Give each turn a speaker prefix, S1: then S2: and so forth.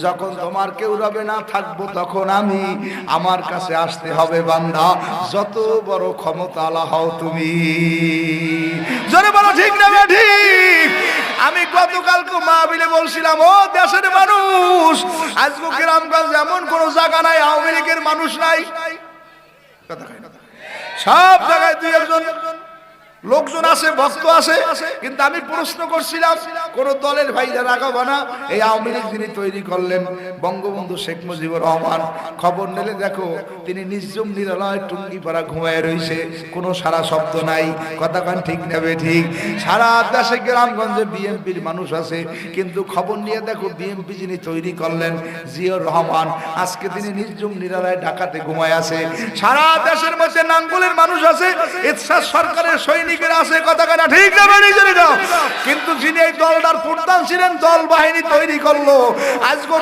S1: যখন তোমার কেউ রবে না থাকবো তখন আমি আমার কাছে আসতে হবে বান্দা যত বড় ক্ষমতাওয়ালা হও তুমি জোরে বলো ঠিক না ঠিক আমি গতকালকে মাহফিলে বলছিলাম ও দেশের মানুষ আজকে গ্রামগঞ্জ এমন কোন জায়গা নাই আওয়ামী লীগের মানুষ নাই সব জায়গায় দুই একজন লোকজন আছে ভক্ত আছে কিন্তু আমি প্রশ্ন করছিলাম কোন দলের ভাইরা রাগাবো না এই আওয়ামী লীগ যিনি তৈরি করলেন বঙ্গবন্ধু শেখ মুজিবুর রহমান খবর নিলে দেখো তিনি নির্জম নিরালয় টুঙ্গি পাড়া ঘুমায় রয়েছে কোনো সারা শব্দ নাই কথা কান ঠিক নেবে ঠিক সারা দেশে গ্রামগঞ্জে বিএনপির মানুষ আছে কিন্তু খবর নিয়ে দেখো বিএনপি যিনি তৈরি করলেন জিয়াউর রহমান আজকে তিনি নির্জম নিরালয় ঢাকাতে ঘুমায় আছে সারা দেশের মধ্যে নাঙ্গলের মানুষ আছে এরশাদ সরকারের সৈনিক আছে কথা কাটা ঠিক না বেরিয়ে যাও কিন্তু যিনি এই দলটার প্রধান ছিলেন দল বাহিনী তৈরি করলো আজকে